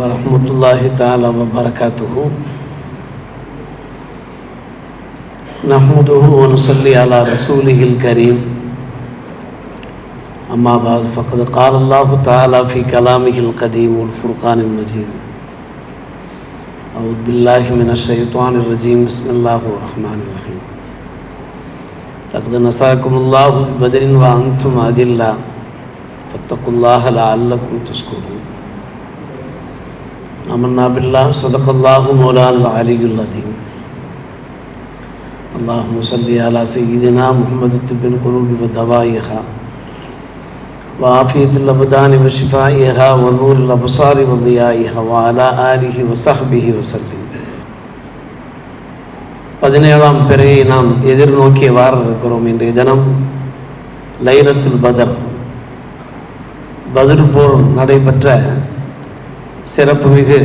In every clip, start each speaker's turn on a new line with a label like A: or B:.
A: வரஹ்மத்துல்லாஹி தஆலா வ பரகாத்துஹு. நஹ்மதுஹு வ நுஸல்லி அலா ரசூலிஹில் கரீம். அம்மா பஅத் ஃபக்கத் கால அல்லாஹு தஆலா ஃபீ கலாமிஹில் கதீம் வல் ஃபுர்கானில் மஜீத். அஊது பில்லாஹி மினஷ் ஷைத்தானிர் ரஜீம். பிஸ்மில்லாஹிர் ரஹ்மானிர் ரஹீம். லक़த் நஸரக்குமுல்லாஹு பிபத்ரின் வ அன்தும் அதில்லா ஃபத்தகுல்லாஹ லஅல்லக்கும் தஷ்குரூன். ஆமன்னா பில்லாஹ் ஸதகல்லாஹு மௌலானல் அலியுல் அஸீம். அல்லாஹும்ம ஸல்லி அலா சய்யிதினா முஹம்மது திப்பில் குலூபி வ தவாயிஹா வ ஆஃபியத்தில் அப்தானி வ ஷிஃபாயிஹா வ நூரில் அப்சாரி வ தியாயிஹா வ அலா ஆலிஹி வ ஸஹ்பிஹி வ ஸல்லிம். 17ஆம் பிறையை நாம் எதிர்நோக்கி வார இருக்கிறோம். இன்றைய தினம் லைலத்துல் பத்ர், பத்ர் போர் நடைபெற்ற சிறப்புமிகு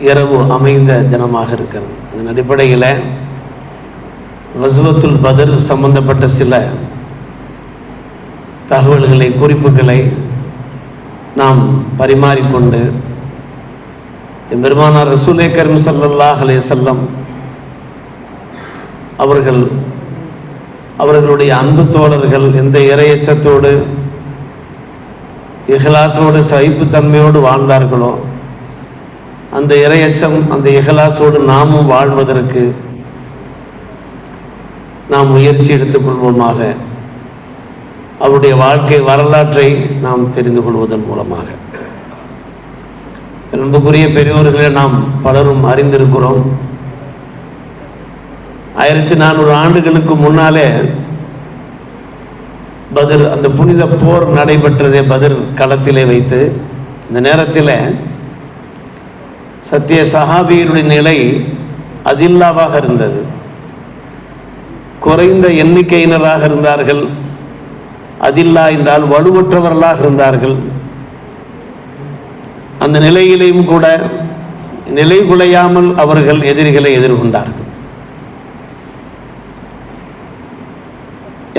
A: இரவு அமைந்த தினமாக இருக்கிறது. அதன் அடிப்படையில் கஸ்வத்துல் பத்ர் சம்பந்தப்பட்ட சில தகவல்களை, குறிப்புகளை நாம் பரிமாறிக்கொண்டு பெருமானார் ரசூலே கரீம் ஸல்லல்லாஹு அலைஹி வஸல்லம் அவர்களுடைய அன்பு தோழர்கள் எந்த இறையச்சத்தோடு இஹ்லாஸோடு சகிப்புத்தன்மையோடு வாழ்ந்தார்களோ அந்த இறையச்சம், அந்த இஹ்லாஸோடு நாமும் வாழ்வதற்கு நாம் முயற்சி எடுத்துக்கொள்வோமாக. அவருடைய வாழ்க்கை வரலாற்றை நாம் தெரிந்து கொள்வதன் மூலமாக. அன்புக்குரிய பெரியோர்களை நாம் பலரும் அறிந்திருக்கிறோம். 1400 ஆண்டுகளுக்கு முன்னாலே பத்ர், அந்த புனித போர் நடைபெற்றதே பத்ர் களத்திலே வைத்து. இந்த நேரத்தில் சத்திய சஹாபியருடைய நிலை அதில்லாவாக இருந்தது. குறைந்த எண்ணிக்கையினராக இருந்தார்கள். அதில்லா என்றால் வலுவற்றவர்களாக இருந்தார்கள். அந்த நிலையிலேயும் கூட நிலை குலையாமல் அவர்கள் எதிரிகளை எதிர்கொண்டார்கள்.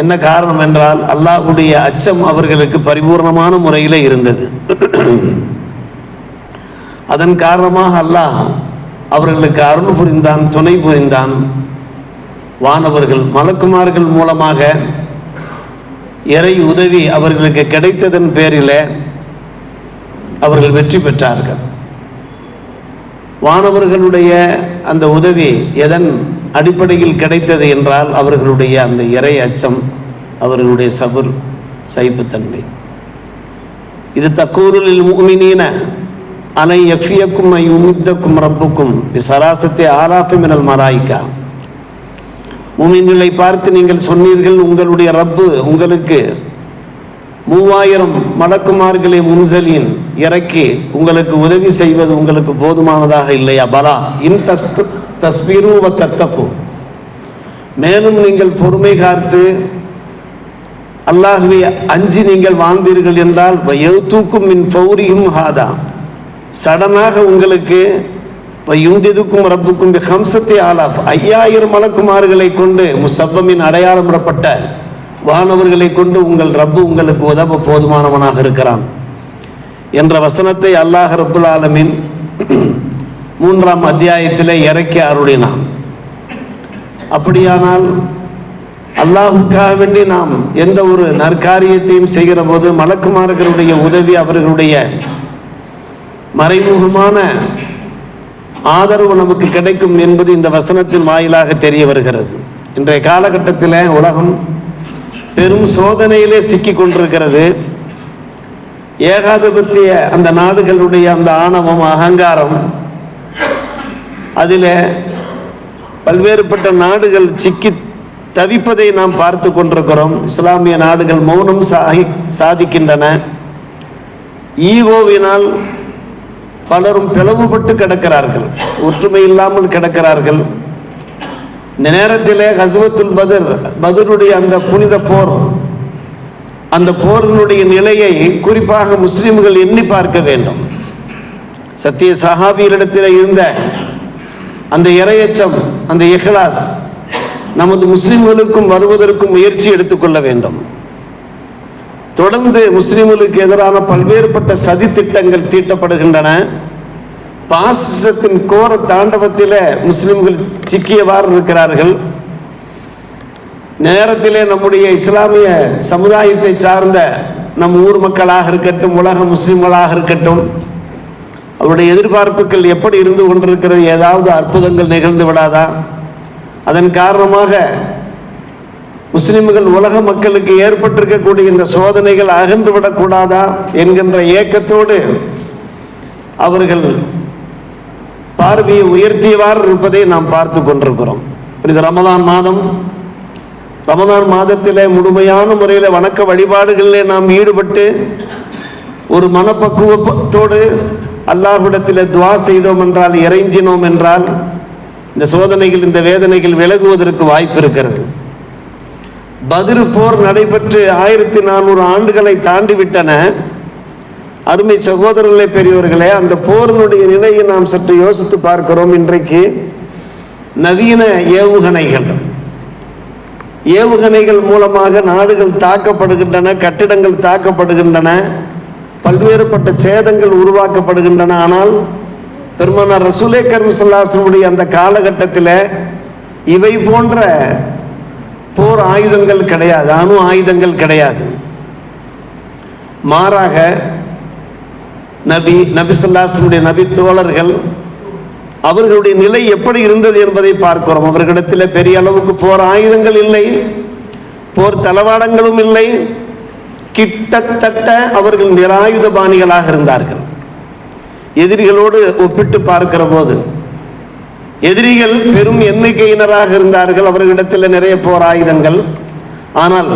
A: என்ன காரணம் என்றால் அல்லாஹ்வுடைய அச்சம் அவர்களுக்கு பரிபூர்ணமான முறையில் இருந்தது. அதன் காரணமாக அல்லாஹ் அவர்களுக்கு அருள் புரிந்தான், துணை புரிந்தான். வானவர்கள், மலக்குமார்கள் மூலமாக இறை உதவி அவர்களுக்கு கிடைத்ததன் பேரில் அவர்கள் வெற்றி பெற்றார்கள். வானவர்களுடைய அந்த உதவி எதன் அடிப்படையில் கிடைத்தது என்றால் அவர்களுடைய அந்த இறை அச்சம், அவர்களுடைய சபுர், சகிப்புத்தன்மை. இது தக்கூருலில் முஃமினீன அலை யஃபியக்கும் யுமித்தக்கும் ரப்புக்கும் பிஸலாசத்தி ஆலாஃபி மினல் மலாயிகா. முஃமின்களை பார்த்து நீங்கள் சொன்னீர்கள், உங்களுடைய ரப்பு உங்களுக்கு 3000 மலக்குமார்களை முன்சலீன் இறக்கி உங்களுக்கு உதவி செய்வது உங்களுக்கு போதுமானதாக இல்லையா? பலா இன் தஸ்பீரு வ தத்தகு. மேலும் நீங்கள் பொறுமை காத்து அல்லாஹ்வை அஞ்சி நீங்கள் வாழ்ந்தீர்கள் என்றால் வயதுக்கும் மின் ஃபௌரிஹிம் ஹாதா, சடனாக உங்களுக்கு யும்திதுக்கும் ரப்புக்கும் பி ஹம்சத்தி ஆலாஃப், 5000 மலக்குமார்களை கொண்டு முஸவ்வமின் அடையாளமிடப்பட்ட வானவர்களை கொண்டு உங்கள் ரப்பு உங்களுக்கு உதவ போதுமானவனாக இருக்கிறான் என்ற வசனத்தை அல்லாஹ் ரப்புல் ஆலமீன் 3ஆம் அத்தியாயத்தில் இறக்கி அருளினான். அப்படியானால் அல்லாஹுக்காக வேண்டி நாம் எந்த ஒரு நற்காரியத்தையும் செய்கிற போது மலக்குமார்களுடைய உதவி, அவர்களுடைய மறைமுகமான ஆதரவு நமக்கு கிடைக்கும் என்பது இந்த வசனத்தின் வாயிலாக தெரிய வருகிறது. இன்றைய காலகட்டத்தில் உலகம் பெரும் சோதனையிலே சிக்கி கொண்டிருக்கிறது. ஏகாதிபத்திய அந்த நாடுகளுடைய அந்த ஆணவம், அகங்காரம், அதில் பல்வேறுபட்ட நாடுகள் சிக்கி தவிப்பதை நாம் பார்த்து கொண்டிருக்கிறோம். இஸ்லாமிய நாடுகள் மௌனம் சாதிக்கின்றன. ஈகோவினால் பலரும் பிளவுபட்டு கிடக்கிறார்கள், ஒற்றுமை இல்லாமல் கிடக்கிறார்கள். இந்த நேரத்தில் கஸ்வத்துல் பத்ர், பத்ருடைய அந்த புனித போர், அந்த போரினுடைய நிலையை குறிப்பாக முஸ்லிம்கள் எண்ணி பார்க்க வேண்டும். சத்திய சஹாபியரிடத்தில் இருந்த அந்த இறையச்சம், அந்த இஹ்லாஸ் நமது முஸ்லிம்களுக்கும் வருவதற்கும் முயற்சி எடுத்துக்கொள்ள வேண்டும். தொடர்ந்து முஸ்லிம்களுக்கு எதிரான பல்வேறுபட்ட சதி திட்டங்கள் தீட்டப்படுகின்றன. பாசிசத்தின் கோர தாண்டவத்தில் முஸ்லிம்கள் சிக்கியவாறு இருக்கிறார்கள். நேரத்திலே நம்முடைய இஸ்லாமிய சமுதாயத்தை சார்ந்த நம் ஊர் மக்களாக இருக்கட்டும், உலக முஸ்லிம்களாக இருக்கட்டும், அவருடைய எதிர்பார்ப்புகள் எப்படி இருந்து கொண்டிருக்கிறது? ஏதாவது அற்புதங்கள் நிகழ்ந்து விடாதா? அதன் காரணமாக முஸ்லிம்கள் உலக மக்களுக்கு ஏற்பட்டிருக்கக்கூடிய இந்த சோதனைகள் அகன்று விடக்கூடாதா என்கின்ற ஏக்கத்தோடு அவர்கள் பார்வையை உயர்த்தியவாறு இருப்பதை நாம் பார்த்து கொண்டிருக்கிறோம். இது ரமதான் மாதம். ரமதான் மாதத்திலே முழுமையான முறையில் வணக்க வழிபாடுகளிலே நாம் ஈடுபட்டு ஒரு மனப்பக்குவத்தோடு அல்லாஹ்விடத்தில் துஆ செய்தோம் என்றால், இறைஞ்சினோம் என்றால், இந்த சோதனைகள், இந்த வேதனைகள் விலகுவதற்கு வாய்ப்பு இருக்கிறது. பத்ர் போர் நடைபெற்று 1400 ஆண்டுகளை தாண்டிவிட்டன. அருமை சகோதரர்களே, பெரியவர்களே, அந்த போரினுடைய நிலையை நாம் சற்று யோசித்து பார்க்கிறோம். இன்றைக்கு நவீன ஏவுகணைகள் மூலமாக நாடுகள் தாக்கப்படுகின்றன, கட்டிடங்கள் தாக்கப்படுகின்றன, பல்வேறுபட்ட சேதங்கள் உருவாக்கப்படுகின்றன. ஆனால் பெருமானார் ரசூலே கரீம் ஸல்லல்லாஹு அலைஹி வஸல்லம் அந்த காலகட்டத்தில் இவை போன்ற போர் ஆயுதங்கள் கிடையாது, அணு ஆயுதங்கள் கிடையாது. மாறாக நபி ஸல்லல்லாஹு அலைஹி வஸல்லம் நபி தோழர்கள் அவர்களுடைய நிலை எப்படி இருந்தது என்பதை பார்க்கிறோம். அவர்களிடத்தில் பெரிய அளவுக்கு போர் ஆயுதங்கள் இல்லை, போர் தளவாடங்களும் இல்லை. கிட்டத்தட்ட அவர்கள் நிராயுதபாணிகளாக இருந்தார்கள். எதிரிகளோடு ஒப்பிட்டு பார்க்கிற போது எதிரிகள் பெரும் எண்ணிக்கையினராக இருந்தார்கள். அவர்களிடத்தில் நிறைய போர் ஆயுதங்கள். ஆனால்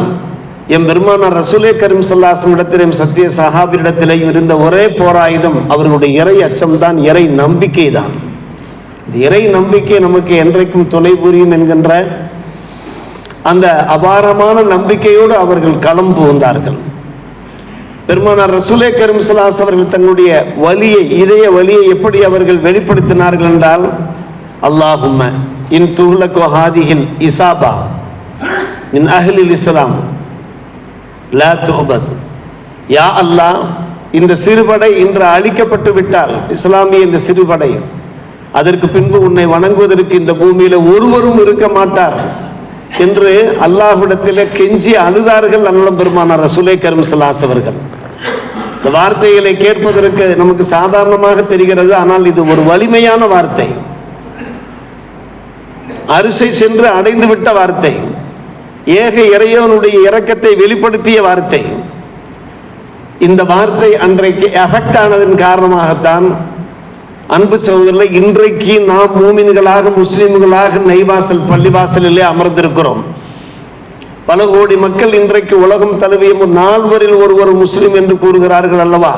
A: எம் பெருமானார் ரசூலே கரீம் ஸல்லல்லாஹு அலைஹி வஸல்லம் இடத்திலும் சத்திய சஹாபியிடத்திலேயும் இருந்த ஒரே போர் ஆயுதம் அவர்களுடைய இறை அச்சம்தான், இறை நம்பிக்கை தான். இறை நம்பிக்கை நமக்கு என்றைக்கும் துணை புரியும் என்கின்ற அந்த அபாரமான நம்பிக்கையோடு அவர்கள் களம் புகுந்தார்கள். பெருமானார் ரசூலே கரீம் ஸல்லல்லாஹு அலைஹி வஸல்லம் அவர்கள் தங்களுடைய வலியை, இதய வலியை எப்படி அவர்கள் வெளிப்படுத்தினார்கள் என்றால், அல்லாஹும்ம இன் துஹ்லகு ஹாதிஹில் இஸாபா மின் அஹ்லில் இஸ்லாம் லா துஹ்பத். யா அல்லாஹ், இந்த சிறுபடை இன்று அழிக்கப்பட்டு விட்டால், இஸ்லாமிய இந்த சிறுபடை, அதற்கு பின்பு உன்னை வணங்குவதற்கு இந்த பூமியில ஒருவரும் இருக்க மாட்டார் என்று அல்லாஹ்விடத்திலே கெஞ்சி அழுதார்கள் அண்ணலம் பெருமானார் ரசூலே கரீம் ஸல்லல்லாஹு அலைஹி வஸல்லம். இந்த வார்த்தைகளை கேட்பதற்கு நமக்கு சாதாரணமாக தெரிகிறது. ஆனால் இது ஒரு வலிமையான வார்த்தை, அரிசை சென்று அடைந்து விட்ட வார்த்தை, ஏக இறைவனுடைய இரக்கத்தை வெளிப்படுத்திய வார்த்தை. இந்த வார்த்தை அன்றைக்கு எஃபெக்ட் ஆனதன் காரணமாகத்தான் அன்பு சகோதரர்களே, இன்றைக்கு நாம் மூமின்களாக, முஸ்லிம்களாக நெய்வாசல் பள்ளிவாசலிலே அமர்ந்திருக்கிறோம். பல கோடி மக்கள் இன்றைக்கு உலகம் தழுவிய நால்வரில் ஒருவர் முஸ்லிம் என்று கூறுகிறார்கள் அல்லவா?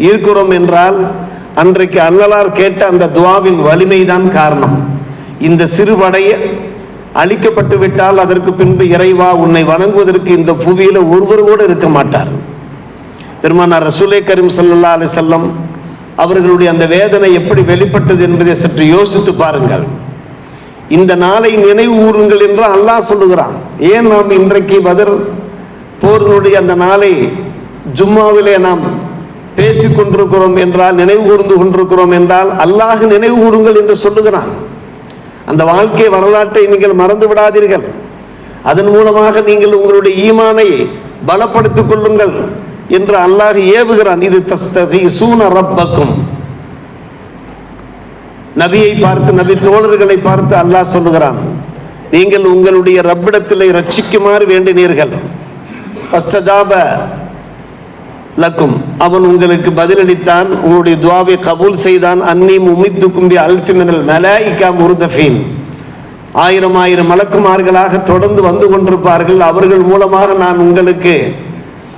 A: இருக்கிறோம் என்றால் அன்றைக்கு அன்னலார் கேட்ட அந்த துவாவின் வலிமைதான் காரணம். இந்த சிறுபடை அழிக்கப்பட்டு விட்டால் அதற்கு பின்பு இறைவா உன்னை வணங்குவதற்கு இந்த புவியில ஒருவர் கூட இருக்க மாட்டார். பெருமானார் ரசூலே கரீம் ஸல்லல்லாஹு அலைஹி வஸல்லம் அவர்களுடைய அந்த வேதனை எப்படி வெளிப்பட்டது என்பதை சற்று யோசித்து பாருங்கள். இந்த நாளை நினைவு கூறுங்கள் என்று அல்லாஹ் சொல்லுகிறான். ஏன் நாம் இன்றைக்கு பத்ர் போரினுடைய அந்த நாளை ஜும்மாவிலே நாம் பேசிக் கொண்டிருக்கிறோம் என்றால், நினைவு கூர்ந்து கொண்டிருக்கிறோம் என்றால், அல்லாஹ் நினைவு கூறுங்கள் என்று சொல்லுகிறான். அந்த வாழ்க்கை வரலாற்றை நீங்கள் மறந்து விடாதீர்கள். அதன் மூலமாக நீங்கள் உங்களுடைய ஈமானை பலப்படுத்திக் கொள்ளுங்கள் என்று அல்லாஹ் ஏவுகிறான். இது தஸ்தகீஸூன ரப்பக்கும். நபியை பார்த்து, நபி தோழர்களை பார்த்து அல்லாஹ் சொல்லுகிறான், நீங்கள் உங்களுடைய ரப்பிடத்திலே ரட்சிக்குமாறு வேண்டினீர்கள். ஃபஸ்தஜாப லக்கும், அவன் உங்களுக்கு பதிலளித்தான், உங்களுடைய துஆவை கபூல் செய்தான். அன்னி முமித்துக்கும் பி அல்ஃபி மினல் மலாயிகா முர்தஃபீன், 1000 மலக்குமார்களாக தொடர்ந்து வந்து கொண்டிருப்பார்கள். அவர்கள் மூலமாக நான் உங்களுக்கு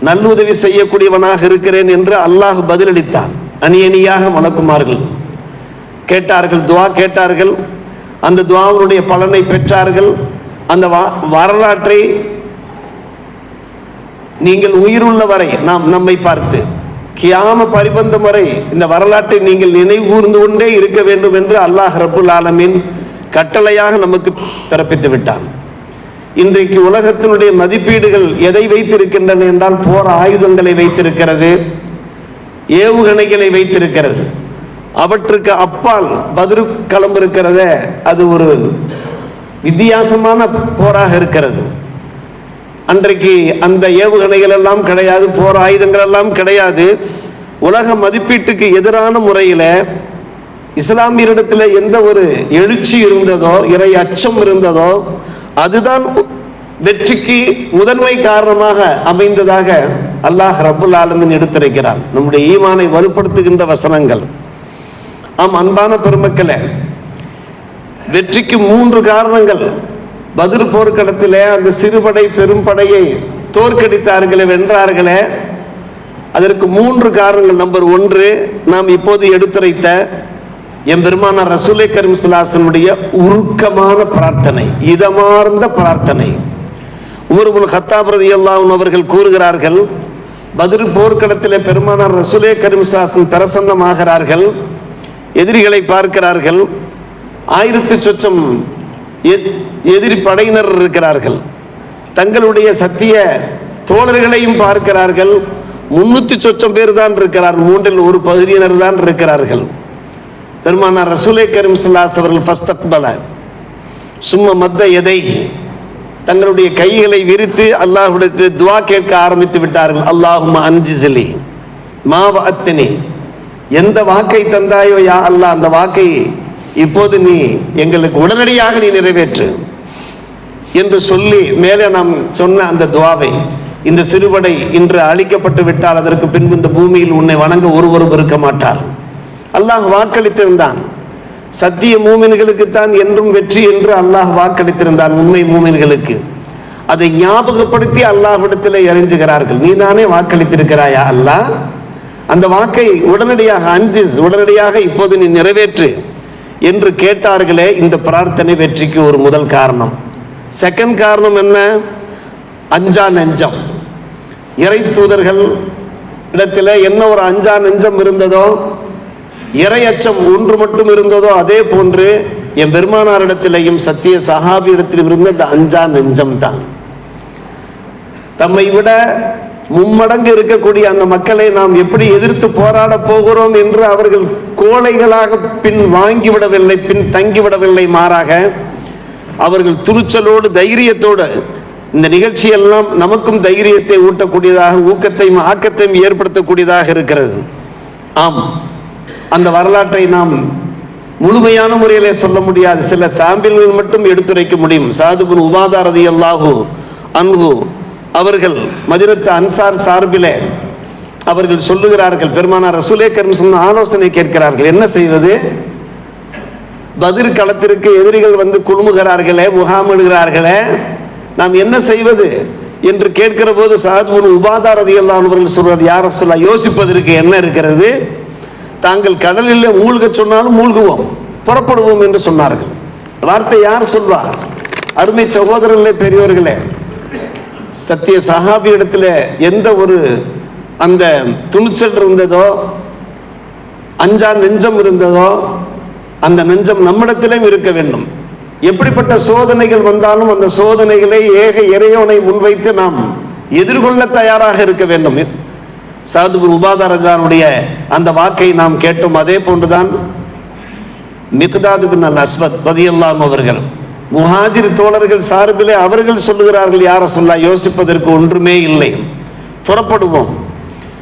A: நல்லுதவி செய்யக்கூடியவனாக இருக்கிறேன் என்று அல்லாஹ் பதிலளித்தான். அணியணியாக மலக்குமார்கள் கேட்டார்கள், துஆ கேட்டார்கள். அந்த துஆவுடைய பலனை பெற்றார்கள். அந்த வரலாற்றை நீங்கள் உயிருள்ள வரை நம்மை பார்த்து கியாம பரிபந்தம் வரை இந்த வரலாற்றை நீங்கள் நினைவு கூர்ந்து கொண்டே இருக்க வேண்டும் என்று அல்லாஹ் ரப்புல் ஆலமீன் கட்டளையாக நமக்கு பிறப்பித்து விட்டான். இன்றைக்கு உலகத்தினுடைய மதிப்பீடுகள் எதை வைத்திருக்கின்றன என்றால் போர் ஆயுதங்களை வைத்திருக்கிறது, ஏவுகணைகளை வைத்திருக்கிறது. அவற்றுக்கு அப்பால் பதிரு களம் இருக்கிறத, அது ஒரு வித்தியாசமான போராக இருக்கிறது. அன்றைக்கு அந்த ஏவுகணைகள் எல்லாம் கிடையாது, போர் ஆயுதங்கள் எல்லாம் கிடையாது. உலக மதிப்பீட்டுக்கு எதிரான முறையில் இஸ்லாமியரிடத்தில் எந்த ஒரு எழுச்சி இருந்ததோ, இறை அச்சம் இருந்ததோ, அதுதான் வெற்றிக்கு முதன்மை காரணமாக அமைந்ததாக அல்லாஹ் ரப்புல் ஆலமீன் எடுத்துரைக்கிறான். நம்முடைய ஈமானை வலுப்படுத்துகின்ற வசனங்கள். ஆம் அன்பான பெருமக்களே, வெற்றிக்கு 3 காரணங்கள். பத்ர் போர்க்களத்திலே அந்த சிறுபடை பெரும்படையை தோற்கடித்தார்களே, வென்றார்களே, அதற்கு 3 காரணங்கள். நம்பர் 1, நாம் இப்போது எடுத்துரைத்த எம்பெருமானார் ரசூலே கரீம் ஸல்லல்லாஹு அலைஹி வஸல்லம் உருக்கமான பிரார்த்தனை, இதமார்ந்த பிரார்த்தனை. உமர் இப்னு கத்தாப் ரலியல்லாஹு அன்ஹு அவர்கள் கூறுகிறார்கள், பத்ர் போர்க்களத்திலே பெருமானார் ரசூலே கரீம் ஸல்லல்லாஹு அலைஹி வஸல்லம் பிரசன்னமாகிறார்கள். எதிரிகளை பார்க்கிறார்கள். 1000 சொச்சம் எதிரி படையினர் இருக்கிறார்கள். தங்களுடைய சத்திய தோழர்களையும் பார்க்கிறார்கள். 300 சொச்சம் பேர் தான் இருக்கிறார், 3இல் 1 பகுதியினர் தான் இருக்கிறார்கள். பெருமானார் ரசூலே கரீம் ஸல்லல்லாஹு அலைஹி வஸல்லம் ஃபஸ்தக்பல சும்ம மத்த எதை, தங்களுடைய கைகளை விரித்து அல்லாஹ்விடத்தில் துஆ கேட்க ஆரம்பித்து விட்டார்கள். அல்லாஹும்ம அன்ஜிஸ்லி மா வஅத்னி, எந்த வாக்கை தந்தாயோ யா அல்லாஹ், அந்த வாக்கை இப்போது நீ எங்களுக்கு உடனடியாக நீ நிறைவேற்று என்று சொல்லி மேலே நாம் சொன்ன அந்த துஆவை, இந்த சிறுபடை இன்று அழிக்கப்பட்டு விட்டால் அதற்கு பின்பு இந்த பூமியில் உன்னை வணங்க ஒருவரும் இருக்க மாட்டார். அல்லாஹ் வாக்களித்திருந்தான். சத்திய மூமின்களுக்குத்தான் என்றும் வெற்றி என்று அல்லாஹ் வாக்களித்திருந்தான், உண்மை மூமின்களுக்கு. அதை ஞாபகப்படுத்தி அல்லாஹ்விடத்தில் இறைஞ்சுகிறார்கள். நீ தானே வாக்களித்திருக்கிறாயா அல்லாஹ், அந்த வாக்கை உடனடியாக அன்ஜிஸ், உடனடியாக இப்போது நீ நிறைவேற்று என்று கேட்டார்களே. இந்த பிரார்த்தனை வெற்றிக்கு ஒரு முதல் காரணம். செகண்ட் காரணம் என்ன? அஞ்சா நெஞ்சம். இறை தூதர்கள் இடத்துல என்ன ஒரு அஞ்சா நெஞ்சம் இருந்ததோ, இறையச்சம் ஒன்று மட்டும் இருந்ததோ, அதே போன்று என் பெருமானாரிடத்திலையும் சத்திய சஹாபி இடத்திலும் இருந்த அந்த அஞ்சா நெஞ்சம் தான். தம்மை விட மும்மடங்கு இருக்கக்கூடிய அந்த மக்களை நாம் எப்படி எதிர்த்து போராட போகிறோம் என்று அவர்கள் கோழைகளாக பின் வாங்கிவிடவில்லை, பின் தங்கிவிடவில்லை. மாறாக அவர்கள் துணிச்சலோடு தைரியத்தோடு, இந்த நிகழ்ச்சியெல்லாம் நமக்கும் தைரியத்தை ஊட்டக்கூடியதாக, ஊக்கத்தையும் ஆக்கத்தையும் ஏற்படுத்தக்கூடியதாக இருக்கிறது. ஆம், அந்த வரலாற்றை நாம் முழுமையான முறையிலே சொல்ல முடியாது, சில சாம்பிள்கள் மட்டும் எடுத்துரைக்க முடியும். சாது இப்னு உபாதா ரலியல்லாஹு அன்ஹு அவர்கள் மதீனத்து அன்சார் சார்பிலே அவர்கள் சொல்லுகிறார்கள், பெருமானார் ரசூலே கரீம் ஸல்லல்லாஹு அலைஹி வஸல்லம் ஆலோசனை கேட்கிறார்கள், என்ன செய்வது? பத்ர் களத்திற்கு எதிரிகள் வந்து குழுமுகிறார்களே, முகாமிடுகிறார்களே, நாம் என்ன செய்வது என்று கேட்கிற போது சாது இப்னு உபாதா ரலியல்லாஹு அன்ஹு அவர்கள் சொல்றார், யா ரசூலல்லாஹ், யோசிப்பதற்கு என்ன இருக்கிறது? தாங்கள் கடலில் மூழ்க சொன்னாலும் மூழ்குவோம், புறப்படுவோம் என்று சொன்னார்கள். வார்த்தை யார் சொல்வார்? அருமை சகோதரர்களே, பெரியோர்களே, சத்திய சஹாபி இடத்துல எந்த ஒரு அந்த துணிச்சல் இருந்ததோ, அஞ்சா நெஞ்சம் இருந்ததோ, அந்த நெஞ்சம் நம்மிடத்திலும் இருக்க வேண்டும். எப்படிப்பட்ட சோதனைகள் வந்தாலும் அந்த சோதனைகளை ஏக இறைவனை முன்வைத்து நாம் எதிர்கொள்ள தயாராக இருக்க வேண்டும். சாது இப்னு உபாதா ரலியல்லாஹு அந்த வாக்கை நாம் கேட்டோம். அதே போன்றுதான் மிக்தாத் பின் அல் அஸ்வத் ரலியல்லாஹு அன்ஹு அவர்கள், முஹாஜிர் தோழர்கள் சார்பிலே அவர்கள் சொல்லுகிறார்கள், யா ரசூலல்லாஹ், யோசிப்பதற்கு ஒன்றுமே இல்லை, புறப்படுவோம்.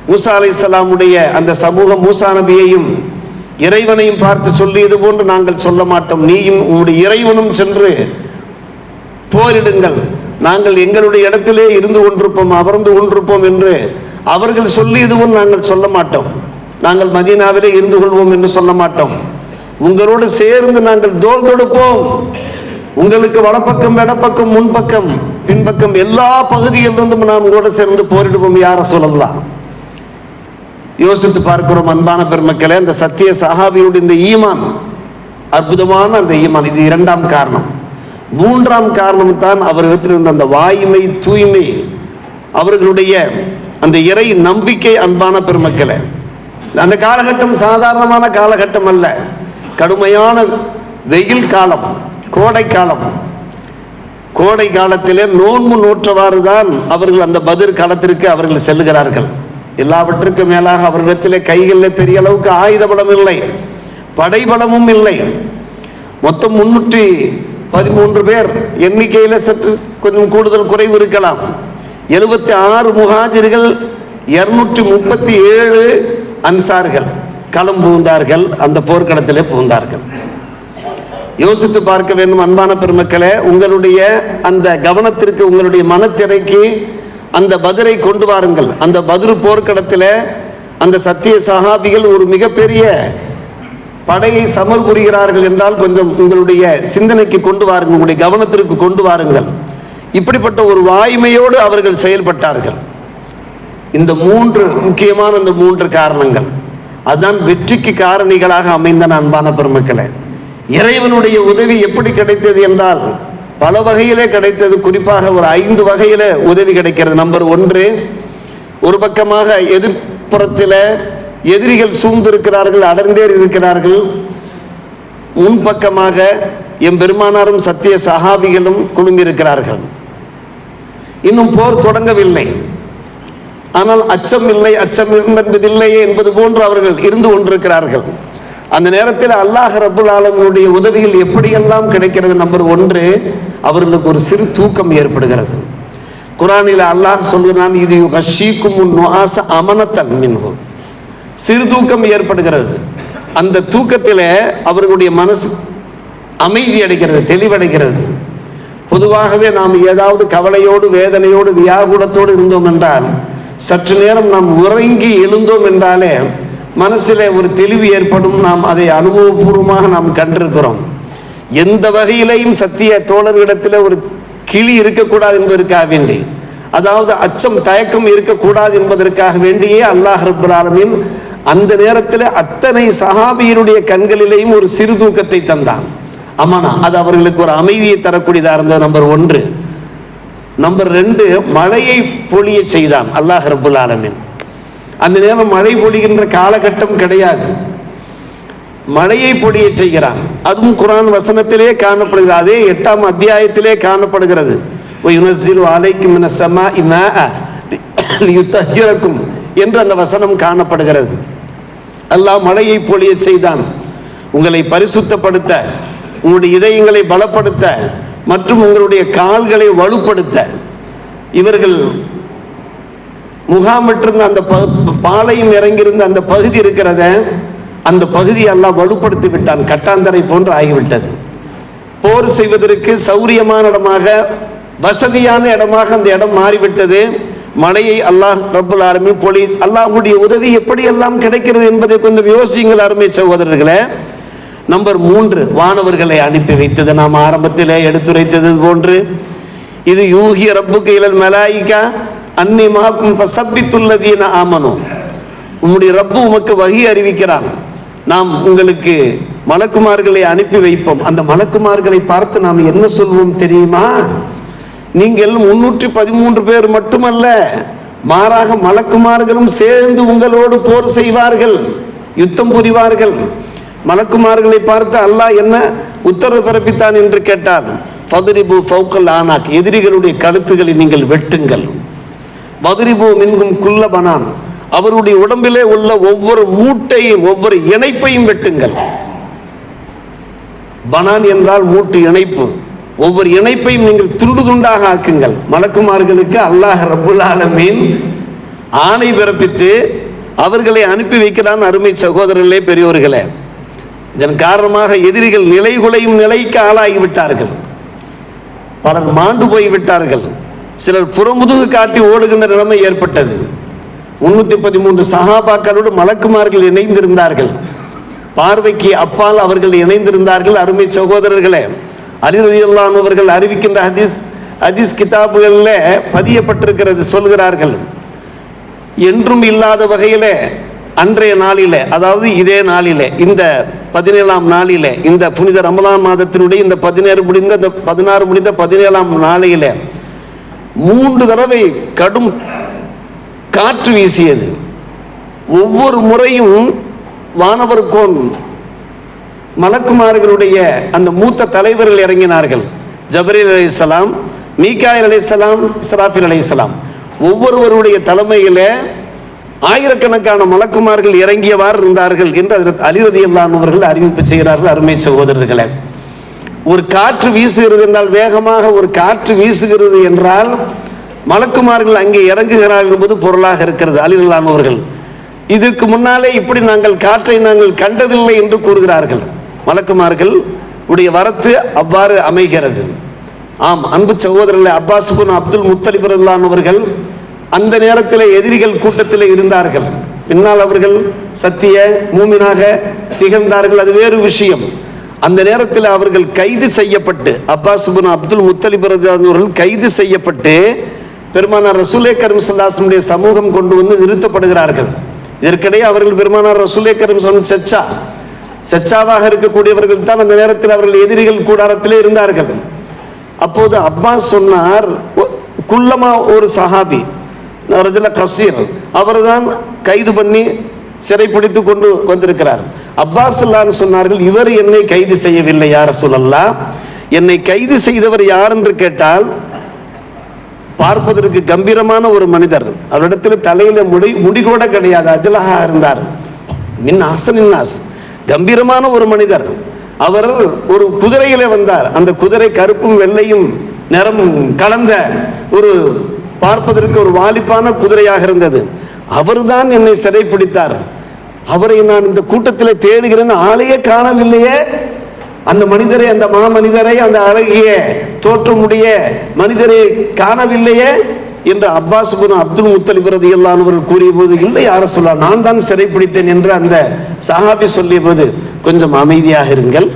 A: மூசா அலைஹிஸ்ஸலாமுடைய அந்த சமூகம் மூசா நபியையும் இறைவனையும் பார்த்து சொல்லியது போன்று நாங்கள் சொல்ல மாட்டோம், நீயும் உங்களுடைய இறைவனும் சென்று போரிடுங்கள், நாங்கள் எங்களுடைய இடத்திலே இருந்து கொண்டிருப்போம், அமர்ந்து கொண்டிருப்போம் என்று அவர்கள் சொல்லியது போன்று நாங்கள் சொல்ல மாட்டோம். நாங்கள் மதீனாவிலே இருந்து கொள்வோம் என்று சொல்ல மாட்டோம். உங்களோடு சேர்ந்து நாங்கள் தோள் தொடுப்போம். உங்களுக்கு வலப்பக்கம், இடப்பக்கம், முன்பக்கம், பின்பக்கம் எல்லா பகுதியிலிருந்தும் நாம் கூட சேர்ந்து போரிடுவோம் யா ரசூலல்லாஹ். யோசித்து பார்க்கிறோம் அன்பான பெருமக்களே, அந்த சத்திய சஹாபியுடைய இந்த ஈமான், அற்புதமான அந்த ஈமான். இது இரண்டாம் காரணம். மூன்றாம் காரணம் தான் அவர்களிடத்தில் இருந்த அந்த வாய்மை, தூய்மை, அவர்களுடைய அந்த இறை நம்பிக்கை. அன்பான பெருமக்களே, அந்த காலகட்டம் சாதாரணமான காலகட்டம் அல்ல. கடுமையான வெயில் காலம், கோடை காலம். கோடை காலத்திலே நோன்பு நோற்றவாறு தான் அவர்கள் அந்த பத்ர் காலத்திற்கு அவர்கள் செல்லுகிறார்கள். எல்லாவற்றுக்கும் மேலாக அவர்களிடத்திலே கைகளில் பெரிய அளவுக்கு ஆயுத பலம் இல்லை, படைபலமும் இல்லை. மொத்தம் 313 பேர், எண்ணிக்கையில் சற்று கொஞ்சம் கூடுதல் குறைவு இருக்கலாம். 76 முஹாஜிர்கள், 237 அன்சார்கள் களம் புகுந்தார்கள், அந்த போர்க்களத்திலே புகுந்தார்கள். யோசித்து பார்க்க வேண்டும் அன்பான பெருமக்களே. உங்களுடைய அந்த கவனத்திற்கு, உங்களுடைய மனத்திரைக்கு அந்த பத்ரை கொண்டு வாருங்கள். அந்த பத்ரு போர்க்களத்தில் அந்த சத்திய சஹாபிகள் ஒரு மிகப்பெரிய படையை சமர் புரிகிறார்கள் என்றால் கொஞ்சம் உங்களுடைய சிந்தனைக்கு கொண்டு வாருங்கள், உங்களுடைய கவனத்திற்கு கொண்டு வாருங்கள். இப்படிப்பட்ட ஒரு வாய்மையோடு அவர்கள் செயல்பட்டார்கள். இந்த 3 முக்கியமான இந்த 3 காரணங்கள் அதுதான் வெற்றிக்கு காரணிகளாக அமைந்தன. அன்பான பெருமக்களே, இறைவனுடைய உதவி எப்படி கிடைத்தது என்றால் பல வகையிலே கிடைத்தது. குறிப்பாக ஒரு 5 வகையில உதவி கிடைக்கிறது. நம்பர் 1, ஒரு பக்கமாக எதிர்ப்புறத்தில் எதிரிகள் சூழ்ந்திருக்கிறார்கள், அடர்ந்தேறி இருக்கிறார்கள். முன்பக்கமாக எம்பெருமானாரும் சத்திய சஹாபிகளும் குழுமியிருக்கிறார்கள். இன்னும் போர் தொடங்கவில்லை, ஆனால் அச்சம் இல்லை, அச்சம் என்பதில்லையே என்பது போன்று அவர்கள் இருந்து கொண்டிருக்கிறார்கள். அந்த நேரத்தில் அல்லாஹ் ரப்புல் ஆலமீனுடைய உதவிகள் எப்படியெல்லாம் கிடைக்கிறது? நம்பர் 1, அவர்களுக்கு ஒரு சிறு தூக்கம் ஏற்படுகிறது. குர்ஆனில் அல்லாஹ் சொல்கிறான், இது யுகஷீக்கும் நுஆஸ அமனத்தன் மின்ஹு, சிறு தூக்கம் ஏற்படுகிறது. அந்த தூக்கத்தில் அவர்களுடைய மனசு அமைதி அடைகிறது, தெளிவடைகிறது. பொதுவாகவே நாம் ஏதாவது கவலையோடு, வேதனையோடு, வியாகுலத்தோடு இருந்தோம் என்றால், சற்று நேரம் நாம் உறங்கி எழுந்தோம் என்றாலே மனசில் ஒரு தெளிவு ஏற்படும். நாம் அதை அனுபவபூர்வமாக நாம் கண்டிருக்கிறோம். எந்த வகையிலையும் சத்திய தோழர்களிடத்தில் ஒரு கிளி இருக்கக்கூடாது என்பதற்காக வேண்டி, அதாவது அச்சம் தயக்கம் இருக்கக்கூடாது என்பதற்காக வேண்டியே அல்லாஹ் ரப்பல் ஆலமீன் அந்த நேரத்தில் அத்தனை சஹாபியருடைய கண்களிலேயும் ஒரு சிறு தூக்கத்தை தந்தான். ஆமாண்ணா, அது அவர்களுக்கு ஒரு அமைதியை தரக்கூடியதாக இருந்தது. நம்பர் 1. நம்பர் 2, மழையை பொழிய செய்தான் அல்லாஹ் ரப்பல் ஆலமீன். அந்த நேரம் மழை பொழிகின்ற காலகட்டம் கிடையாது, மழையை பொழிய செய்கிறான். அதுவும் குர்ஆன் வசனத்திலே காணப்படுகிறது. அதே 8ஆம் அத்தியாயத்திலே காணப்படுகிறது. வயுனஸ்ஸிலு அலைக்கும் மினஸ் ஸமாஇ மாஅ லியுத்தஹிரக்கும் என்று அந்த வசனம் காணப்படுகிறது. அல்லாஹ் மழையை பொழிய செய்தான், உங்களை பரிசுத்தப்படுத்த, உங்களுடைய இதயங்களை பலப்படுத்த மற்றும் உங்களுடைய கால்களை வலுப்படுத்த. இவர்கள் முகாமிட்டிருந்த அந்த பாலையும் இறங்கியிருந்த அந்த பகுதி இருக்கிறத, அந்த பகுதியை எல்லாம் வலுப்படுத்தி விட்டான். கட்டாந்தரை போன்று ஆகிவிட்டது. போர் செய்வதற்கு சௌரியமான இடமாக, வசதியான இடமாக அந்த இடம் மாறிவிட்டது. மழையை அல்லாஹ் ரப்பல் ஆலமீன் பொழி. அல்லாஹ்வுடைய உதவி எப்படியெல்லாம் கிடைக்கிறது என்பதை கொஞ்சம் யோசியுங்கள் அருமை சகோதரர்களே. நம்பர் 3, வானவர்களை அனுப்பி வைத்தது. நாம் ஆரம்பத்தில் எடுத்துரைத்தது போன்று, இது யூஹி ரப்புக இலல் மலாயிகா அன்னி மாக்கும் ஃபஸப்பித்துல்லதீன ஆமனு, உம்முடைய ரப்பு உமக்கு வஹி அறிவிக்கிறான், நாம் உங்களுக்கு மலக்குமார்களை அனுப்பி வைப்போம். அந்த மலக்குமார்களை பார்த்து நாம் என்ன சொல்வோம் தெரியுமா? நீங்கள் 313 பேர் மட்டுமல்ல, மாறாக மலக்குமார்களும் சேர்ந்து உங்களோடு போர் செய்வார்கள், யுத்தம் புரிவார்கள். மலக்குமார்களை பார்த்து அல்லாஹ் என்ன உத்தரவு பிறப்பித்தான் என்று கேட்டால், ஃபதுரிபு ஃபௌகல் ஆனாக், எதிரிகளுடைய கழுத்துகளை நீங்கள் வெட்டுங்கள். வதுரிபு மின்கும் குல்ல பனான், அவருடைய உடம்பிலே உள்ள ஒவ்வொரு மூட்டையும், ஒவ்வொரு இணைப்பையும் வெட்டுங்கள். பனான் என்றால் மூட்டு, இணைப்பு. ஒவ்வொரு இணைப்பையும் நீங்கள் துண்டு துண்டாக ஆக்குங்கள். மலக்குமார்களுக்கு அல்லாஹ் ரப்புல் ஆலமீன் ஆணை பிறப்பித்து அவர்களை அனுப்பி வைக்கிறான். அருமை சகோதரர்களே, பெரியோர்களே, இதன் காரணமாக எதிரிகள் நிலைகுலையும் நிலைக்கு ஆளாகிவிட்டார்கள். பலர் மாண்டு போய்விட்டார்கள். சிலர் புறமுதுகு காட்டி ஓடுகின்ற நிலைமை ஏற்பட்டது. 313 சஹாபாக்களோடு மலக்குமார்கள் இணைந்திருந்தார்கள். பார்வைக்கு அப்பால் அவர்கள் இணைந்திருந்தார்கள். அருமை சகோதரர்களே, அலி ரலியல்லாஹு அன்ஹு அவர்கள் அறிவிக்கின்ற ஹதீஸ் கிதாபுகளில் பதியப்பட்டிருக்கிறது. சொல்கிறார்கள், என்றும் இல்லாத வகையிலே அன்றைய நாளிலே, அதாவது இதே நாளிலே, இந்த 17ஆம் நாளிலே, இந்த புனித ரமலான் மாதத்தினுடைய இந்த 16 முடிந்த 17ஆம் நாளிலே 3 தடவை கடும் காற்று வீசியது. ஒவ்வொரு முறையும் வானவர்கோன் மலக்குமார்களுடைய அந்த மூத்த தலைவர்கள் இறங்கினார்கள். ஜப்ரீல் அலைஹிஸ்ஸலாம், மீகாயில் அலைஹிஸ்ஸலாம், இஸ்ராஃபில் அலைஹிஸ்ஸலாம் ஒவ்வொருவருடைய தலைமையில ஆயிரக்கணக்கான மலக்குமார்கள் இறங்கியவாறு இருந்தார்கள் என்று ஹஜ்ரத் அலி ரலியல்லாஹு அன்ஹு அவர்கள் அறிவிப்பு செய்கிறார்கள். அருமை சகோதரர்களே, ஒரு காற்று வீசுகிறது என்றால், வேகமாக ஒரு காற்று வீசுகிறது என்றால் மலக்குமார்கள் அங்கே இறங்குகிறார்கள் என்பது பொருளாக இருக்கிறது. அலி ரலியல்லாஹு அன்ஹு அவர்கள் இதற்கு முன்னாலே இப்படி நாங்கள் காற்றை நாங்கள் கண்டதில்லை என்று கூறுகிறார்கள். மலக்குமார்கள் உடைய வரத்து அவ்வாறு அமைகிறது. ஆம், அன்பு சகோதரர்களே, அப்பாஸ் இப்னு அப்துல் முத்தலிப் ரலியல்லாஹு அன்ஹு அவர்கள் அந்த நேரத்தில் எதிரிகள் கூட்டத்தில் இருந்தார்கள். பின்னால் அவர்கள் சத்திய மூமினாக திகழ்ந்தார்கள், அது வேறு விஷயம். அந்த நேரத்தில் அவர்கள் கைது செய்யப்பட்டு, அப்பாஸ் இப்னு அப்துல் முத்தலிப் ரலியல்லாஹு அன்ஹு அவர்கள் கைது செய்யப்பட்டு பெருமானார் ரசூலே கரீம் ஸல்லல்லாஹு அலைஹி வஸல்லம் சமூகம் கொண்டு வந்து நிறுத்தப்படுகிறார்கள். இதற்கிடையே அவர்கள் பெருமானார் ரசூலே கரீம் ஸல்லல்லாஹு அலைஹி வஸல்லம் செச்சாவாக இருக்கக்கூடியவர்கள் தான் அந்த நேரத்தில் அவர்கள் எதிரிகள் கூடாரத்திலே இருந்தார்கள். அப்போது அப்பாஸ் சொன்னார், குள்ளமா ஒரு சஹாபி ரஜுல கசீர் அவர்தான் கைது பண்ணி சிறைப்பிடித்து கொண்டு வந்திருக்கிறார். அப்பாஸ் ஸல்லல்லாஹு சொன்னார்கள், இவர் என்னை கைது செய்யவில்லை யா ரசூலல்லாஹ், என்னை கைது செய்தவர் யார் என்று கேட்டால் பார்ப்பதற்கு கம்பீரமான ஒரு மனிதர், அவரிடத்தில் தலையில முடி கூட கிடையாது, அஜ்லஹா இருந்தார், மின் அஹ்சனின் நாஸ், கம்பீரமான ஒரு மனிதர். அவர் ஒரு குதிரையிலே வந்தார். அந்த குதிரை கருப்பும் வெள்ளையும் நிறம் கலந்த ஒரு பார்ப்பதற்கு ஒரு வாலிப்பான குதிரையாக இருந்தது. அவர்தான் என்னை சிறைப்பிடித்தார். அவரை நான் இந்த கூட்டத்தில் தேடுகிறேன், ஆளையே காணவில்லையே. அந்த மனிதரை, அந்த மாமனிதரை, அந்த அழகிய தோற்றமுடைய மனிதரை காணவில்லையே என்று அப்பாஸ் இப்னு அப்துல் முத்தலிப் ரலியல்லாஹு அன்ஹு அவர்கள் கூறிய போது, இல்லை யா ரசூலல்லாஹ், நான் தான் சிறைப்பிடித்தேன் என்று அந்த சஹாபி சொல்லிய போது, கொஞ்சம் அமைதியாக இருங்கள்.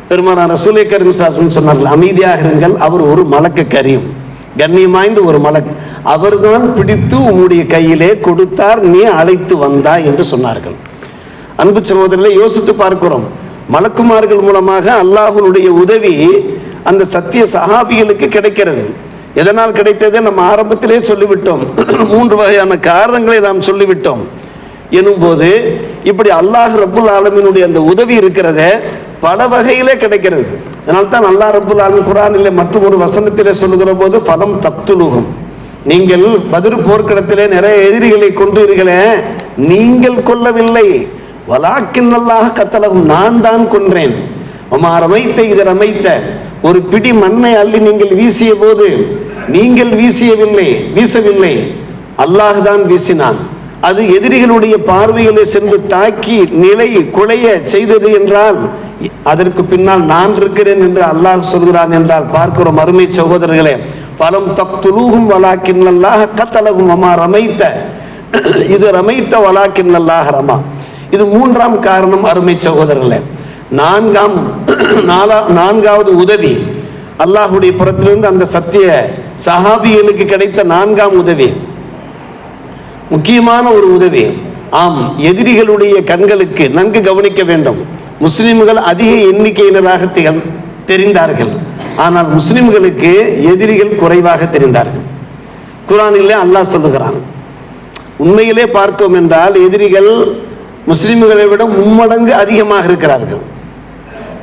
A: பெருமானார் ரசூலே கரீம் ஸல்லல்லாஹு அலைஹி வஸல்லம் சொன்னார்கள், அமைதியாக இருங்கள், அவர் ஒரு மலக்கு கரீம், கண்ணியமாய்ந்த ஒரு மலக், அவர்தான் பிடித்து உம்முடைய கையிலே கொடுத்தார், நீ அழைத்து வந்தாய் என்று சொன்னார்கள். அன்பு சகோதரர்களை, யோசித்து பார்க்கிறோம், மலக்குமார்கள் மூலமாக அல்லாஹ்வுடைய உதவி அந்த சத்திய சஹாபிகளுக்கு கிடைக்கிறது. எதனால் கிடைத்தது நம்ம ஆரம்பத்திலே சொல்லிவிட்டோம். 3 வகையான காரணங்களை நாம் சொல்லிவிட்டோம். எனும்போது இப்படி அல்லாஹ் ரப்புல் ஆலமீனுடைய அந்த உதவி இருக்கிறத பல வகையிலே கிடைக்கிறது. அதனால்தான் அல்லாஹ் ரப்புல் ஆலமீன் குர்ஆனிலே மற்றும் ஒரு வசனத்திலே சொல்லுகிற போது, ஃபலம் தக்துலுஹும், நீங்கள் பத்ர் போர்க்களத்திலே நிறைய எதிரிகளை கொன்றீர்களே, நீங்கள் கொல்லவில்லை, வலாக்கின்னல்லாஹ் கத்தலஹும், நான் தான் கொன்றேன். வமா ரமைத்த இத ரமைத்த, ஒரு பிடி மண்ணை அள்ளி நீங்கள் வீசிய போது நீங்கள் வீசவில்லை, அல்லாஹ் தான் வீசினான். அது எதிரிகளுடைய பார்வையிலே சென்று தாக்கி நிலை குலைய செய்தது என்றால் அதற்கு பின்னால் நான் இருக்கிறேன் என்று அல்லாஹ் சொல்கிறான் என்றால் பார்க்கிறோம். அருமை சகோதரர்களே, பலம் தக்துலூஹும் வலாக்கின்னல்லாஹ் கத்தலஹும் வமா ரமைத்த இது ரமைத்த வலாக்கின்னல்லாஹ் ரமா. இது 3ஆம் காரணம். அருமை சகோதரர்களே, 4வது உதவி அல்லாஹ்வுடைய புறத்திலிருந்து அந்த சத்திய சஹாபிகளுக்கு கிடைத்த 4ஆம் உதவி, முக்கியமான ஒரு உதவி. ஆம், எதிரிகளுடைய கண்களுக்கு நன்கு கவனிக்க வேண்டும். முஸ்லிம்கள் அதிக எண்ணிக்கையினராக தெரிந்தார்கள், ஆனால் முஸ்லிம்களுக்கு எதிரிகள் குறைவாக தெரிந்தார்கள். குர்ஆனிலே அல்லாஹ் சொல்லுகிறான், உண்மையிலே பார்த்தோம் என்றால் எதிரிகள் முஸ்லிம்களை விட 3 மடங்கு அதிகமாக இருக்கிறார்கள்.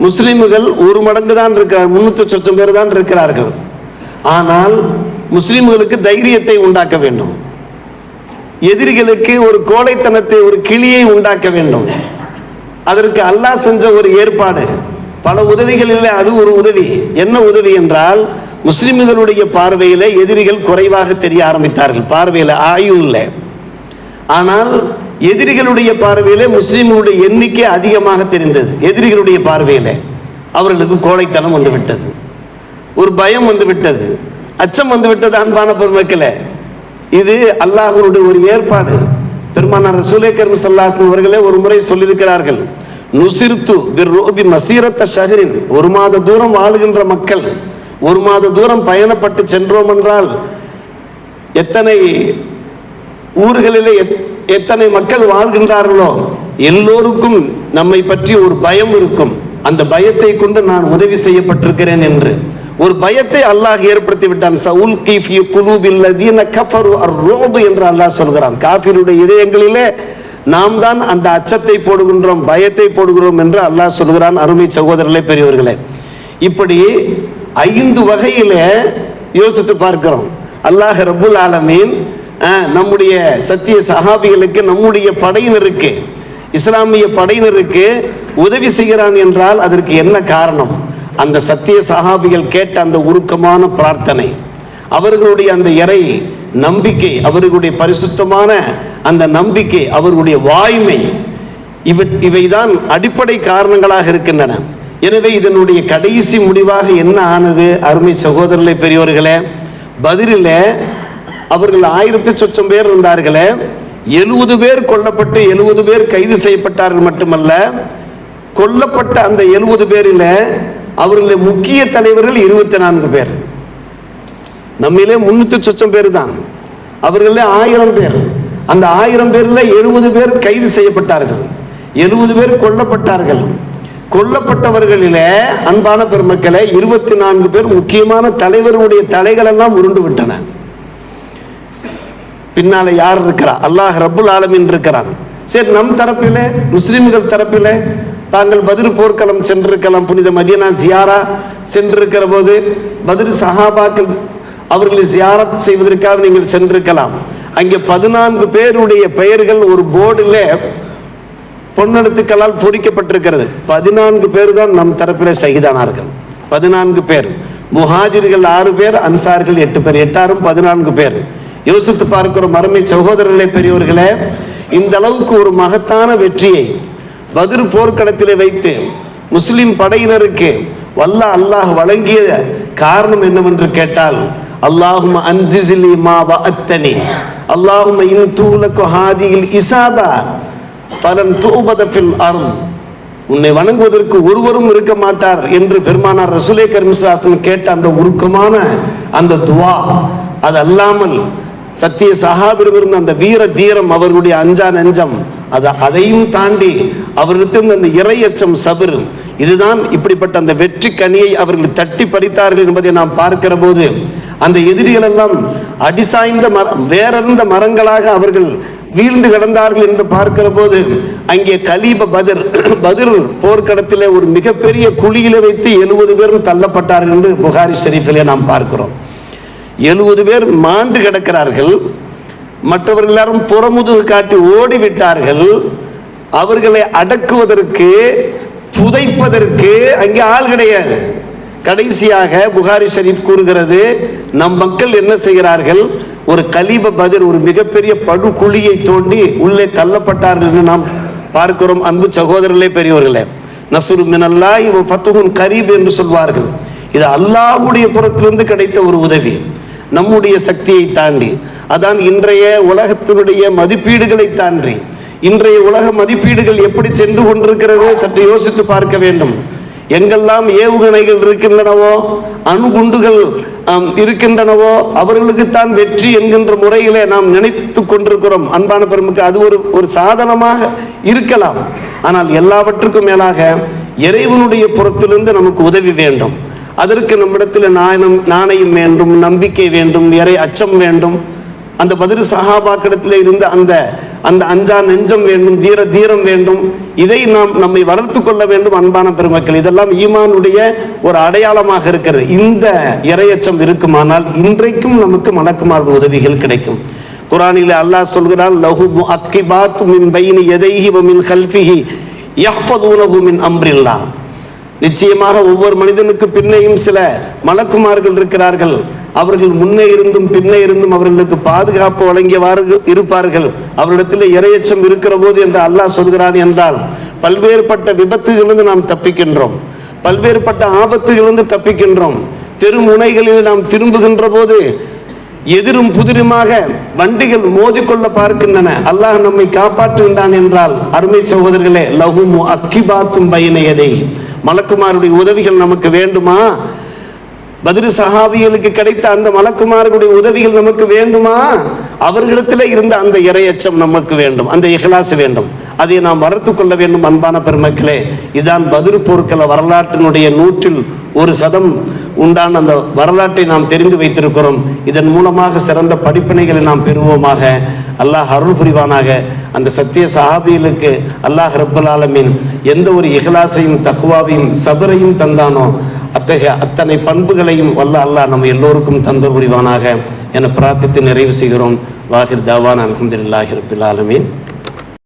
A: முஸ்லிம்கள் 1 மடங்கு தான் இருக்கிறார்கள், 300 லட்சம் பேர் தான் இருக்கிறார்கள். ஆனால் முஸ்லிம்களுக்கு தைரியத்தை உண்டாக்க வேண்டும், எதிரிகளுக்கு ஒரு கோழைத்தனத்தை, ஒரு கிளியை உண்டாக்க வேண்டும். அதற்கு அல்லாஹ் செஞ்ச ஒரு ஏற்பாடு, பல உதவிகளில் அது ஒரு உதவி. என்ன உதவி என்றால், முஸ்லிம்களுடைய பார்வையில் எதிரிகள் குறைவாக தெரிய ஆரம்பித்தார்கள், பார்வையில் ஆயுள்ல. ஆனால் எதிரிகளுடைய பார்வையிலே முஸ்லிம்களுடைய எண்ணிக்கை அதிகமாக தெரிந்தது. எதிரிகளுடைய பார்வையில் அவர்களுக்கு கோழைத்தனம் வந்து விட்டது, ஒரு பயம் வந்து விட்டது, அச்சம் வந்து விட்டது. அன்பான பெருமக்களே, இது அல்லாஹ்வுடைய ஒரு ஏற்பாடு. பெருமானார் ரசூலே கரீம் ஸல்லல்லாஹு அலைஹி வஸல்லம் அவர்களே ஒரு முறை சொல்லியிருக்கிறார்கள், நுசிர்து பிர்ருபி மசீரத்த ஷஹரின், 1 மாத தூரம் வாழுகின்ற மக்கள், 1 மாத தூரம் பயணப்பட்டு சென்றோம் என்றால் எத்தனை ஊர்களிலே எத்தனை மக்கள் வாழ்கின்றார்களோ எல்லோருக்கும் நம்மை பற்றி ஒரு பயம் இருக்கும். அந்த பயத்தை கொண்டு நான் உதவி செய்யப்பட்டிருக்கிறேன் என்று ஒரு பயத்தை அல்லாஹ் ஏற்படுத்தி விட்டான். சவுல் கீஃபி குலூபில்லதீன கஃபரு அர்-ருஅப் என்று அல்லாஹ் சொல்கிறான். காஃபிருடைய இதயங்களிலே நாம் தான் அந்த அச்சத்தை போடுகின்றோம், பயத்தை போடுகிறோம் என்று அல்லாஹ் சொல்கிறான். அருமை சகோதரர்களே, பெரியவர்களே, இப்படி 5 வகையிலே யோசித்து பார்க்கிறோம். அல்லாஹ் ரப்புல் ஆலமீன் நம்முடைய சத்திய சஹாபிகளுக்கு, நம்முடைய படையினருக்கு, இஸ்லாமிய படையினருக்கு உதவி செய்கிறான் என்றால் அதற்கு என்ன காரணம்? அந்த சத்திய சஹாபிகள் கேட்ட அந்த உருக்கமான பிரார்த்தனை, அவர்களுடைய அந்த இறை நம்பிக்கை, அவர்களுடைய பரிசுத்தமான அந்த நம்பிக்கை, அவர்களுடைய வாய்மை, இவைதான் அடிப்படை காரணங்களாக இருக்கின்றன. எனவே இதனுடைய கடைசி முடிவாக என்ன ஆனது? அருமை சகோதரர்களே, பெரியோர்களே, பதிலில் அவர்கள் 1000 சொச்சம் பேர் இருந்தார்களே, 70 பேர் கொல்லப்பட்டு 70 பேர் கைது செய்யப்பட்டார்கள். மட்டுமல்ல, கொல்லப்பட்ட அந்த 70 பேரில் அவர்களுடைய முக்கிய தலைவர்கள் 24 பேர். நம்மிலே 300 சொச்சம் பேர் தான், அவர்களே 1000 பேர். அந்த 1000 பேரில் 70 பேர் கைது செய்யப்பட்டார்கள், 70 பேர் கொல்லப்பட்டார்கள். கொல்லப்பட்டவர்களிலே அன்பான பெருமக்களே 24 பேர் முக்கியமான தலைவர்களுடைய தலைகள் எல்லாம் உருண்டு விட்டன. பின்னால யார் இருக்கிறா? அல்லாஹ் ரப்புல் ஆலமீன் இருக்கிறான். சரி, நம் தரப்பிலே, முஸ்லிம்கள் தரப்பிலே, தாங்கள் பதிர் போர்க்களம் சென்றிருக்கலாம், புனித மதீனா ஜியாரா சென்றிருக்கிற போது பதிர் சஹாபாக்கள் அவர்களை ஜியாரத் செய்வதற்காக நீங்கள் சென்றிருக்கலாம். அங்கே 14 பேருடைய பெயர்கள் ஒரு போர்டில் பொன்னெழுத்துக்களால் பொறிக்கப்பட்டிருக்கிறது. 14 பேர் தான் நம் தரப்பிலே ஷஹீதானார்கள். 14 பேர். முஹாஜிர்கள் 6 பேர், அன்சார்கள் 8 பேர், 8 14 பேர். யோசித்து பார்க்கிறோம் அருமை சகோதரர்களே, பெரியோர்களே, இந்த அளவுக்கு ஒரு மகத்தான வெற்றியை பத்ர் போர்க்களத்திலே வைத்து முஸ்லிம் படையினருக்கு வல்ல அல்லாஹ் வழங்கிய காரணம் என்னவென்று கேட்டால், அல்லாஹும்ம அன்ஜிஸ்லி மா வஅத்தனி, அல்லாஹும்ம இன் தூலகு ஹாதில் இசாபா ஃபலன் துபத ஃபில் அர்த், உன்னை வணங்குவதற்கு ஒருவரும் இருக்க மாட்டார் என்று பெருமானார் ரசூலே கரீம் ஸல்லல்லாஹு அலைஹி வஸல்லம் கேட்ட அந்த உருக்கமான அந்த துவா, அது அல்லாமல் சத்திய சஹாபியிலிருந்து அந்த வீர தீரம், அவர்களுடைய அஞ்சா நெஞ்சம், அதையும் தாண்டி அவர்களுக்கு அந்த இறையச்சம், சபர், இதுதான் இப்படிப்பட்ட அந்த வெற்றி கனியை அவர்கள் தட்டி பறித்தார்கள் என்பதை நாம் பார்க்கிற போது, அந்த எதிரிகள் எல்லாம் அடிசாய்ந்த வேறெந்த மரங்களாக அவர்கள் வீழ்ந்து கிடந்தார்கள் என்று பார்க்கிற போது, அங்கே கலீப பத்ர் போர்க்களத்திலே ஒரு மிகப்பெரிய குழியில வைத்து 70 பேரும் தள்ளப்பட்டார்கள் என்று புகாரி ஷரீஃபிலே நாம் பார்க்கிறோம். 70 பேர் மாண்டு கிடக்கிறார்கள். மற்றவர்கள் எல்லாரும் புறமுதுகு காட்டி ஓடிவிட்டார்கள். அவர்களை அடக்குவதற்கு, புதைப்பதற்கு அங்கே ஆள் கிடையாது. கடைசியாக புகாரி ஷரீஃப் கூறுகிறது, நம் மக்கள் என்ன செய்கிறார்கள்? ஒரு கலீப பத்ர், ஒரு மிகப்பெரிய படுகுழியை தோண்டி உள்ளே தள்ளப்பட்டார்கள் என்று நாம் பார்க்கிறோம். அன்பு சகோதரர்களே, பெரியோர்களே, நஸ்ரு மினல்லாஹி வ ஃபத்ஹுன் கரீப் என்று சொல்வார்கள். இது அல்லாஹ்வுடைய புறத்திலிருந்து கிடைத்த ஒரு உதவி, நம்முடைய சக்தியை தாண்டி. அதான் இன்றைய உலகத்தினுடைய மதிப்பீடுகளை தாண்டி, இன்றைய உலக மதிப்பீடுகள் எப்படி சென்று கொண்டிருக்கிறது சற்று யோசித்து பார்க்க வேண்டும். எங்கெல்லாம் ஏவுகணைகள் இருக்கின்றனவோ, அணுகுண்டுகள் இருக்கின்றனவோ, அவர்களுக்குத்தான் வெற்றி என்கின்ற முறையிலே நாம் நினைத்து கொண்டிருக்கிறோம். அன்பான பெருமக்கள், அது ஒரு சாதனமாக இருக்கலாம். ஆனால் எல்லாவற்றுக்கும் மேலாக இறைவனுடைய புறத்திலிருந்து நமக்கு உதவி வேண்டும். அதற்கு நம்மிடத்தில் நாணயம் வேண்டும், நம்பிக்கை வேண்டும், இறை அச்சம் வேண்டும். அந்த பத்ர் சஹாபாக்கிடத்தில் இருந்த அந்த அந்த அஞ்சா நெஞ்சம் வேண்டும், தீரம் வேண்டும். இதை நாம் நம்மை வளர்த்து கொள்ள வேண்டும். அன்பான பெருமக்கள், இதெல்லாம் ஈமானுடைய ஒரு அடையாளமாக இருக்கிறது. இந்த இறையச்சம் இருக்குமானால் இன்றைக்கும் நமக்கு மலக்குமார் உதவிகள் கிடைக்கும். குர்ஆனில் அல்லாஹ் சொல்கிறான், லஹு முஅக்கிபாத்து மின் பைனி யதைஹி வ மின் கல்ஃபிஹி யஹ்ஃபதுனஹு மின் அம்ரில்லாஹ். நிச்சயமாக ஒவ்வொரு மனிதனுக்கு பின்னையும் சில மலக்குமார்கள் இருக்கிறார்கள். அவர்கள் முன்னே இருந்தும் பின்னே இருந்தும் அவர்களுக்கு பாதுகாப்பு வழங்கியவாறு இருப்பார்கள். அவரிடத்தில் இறையச்சம் இருக்கிற போது என்று அல்லாஹ் சொல்கிறான் என்றால், பல்வேறுபட்ட விபத்துகளிலிருந்து நாம் தப்பிக்கின்றோம், பல்வேறுபட்ட ஆபத்துகளிலிருந்து தப்பிக்கின்றோம். தெருமுனைகளில் நாம் திரும்புகின்ற போது எதிரும் புதிருமாக வண்டிகள் மோதிக்கொள்ள பார்க்கின்றன. அல்லாஹ் நம்மை காப்பாற்றுகின்றான் என்றால், அருமை சகோதரர்களே, லஹு முஅக்கிபாத்தும் பைன யதைஹி, மலக்குமாருடைய உதவிகள் நமக்கு வேண்டுமா? பத்ர் சஹாபிகளுக்கு கிடைத்த அந்த மலக்குமார்களுடைய உதவிகள் நமக்கு வேண்டுமா? அவர்களிடத்தில் இருந்த அந்த இறையச்சம் நமக்கு வேண்டும், அந்த இஹ்லாஸ் வேண்டும். அதை நாம் வளர்த்து கொள்ள வேண்டும். அன்பான பெருமக்களே, இதான் பத்ர் போர்க்கள வரலாற்றினுடைய 100% உண்டான அந்த வரலாற்றை நாம் தெரிந்து வைத்திருக்கிறோம். இதன் மூலமாக சிறந்த படிப்பினைகளை நாம் பெறுவோமாக. அல்லாஹ் அருள் புரிவானாக. அந்த சத்திய சஹாபிகளுக்கு அல்லாஹ் ரப்பல் ஆலமீன் எந்த ஒரு இஹ்லாஸையும், தக்வாவையும், சபரையும் தந்தானோ அத்தகைய அத்தனை பண்புகளையும் வல்ல அல்லாஹ் நம்ம எல்லோருக்கும் தந்தர் புரிவானாக என பிரார்த்தித்து நிறைவு செய்கிறோம். வாஹிர் தாவான் அல்ஹம்துலில்லாஹி ரப்பில் ஆலமீன்.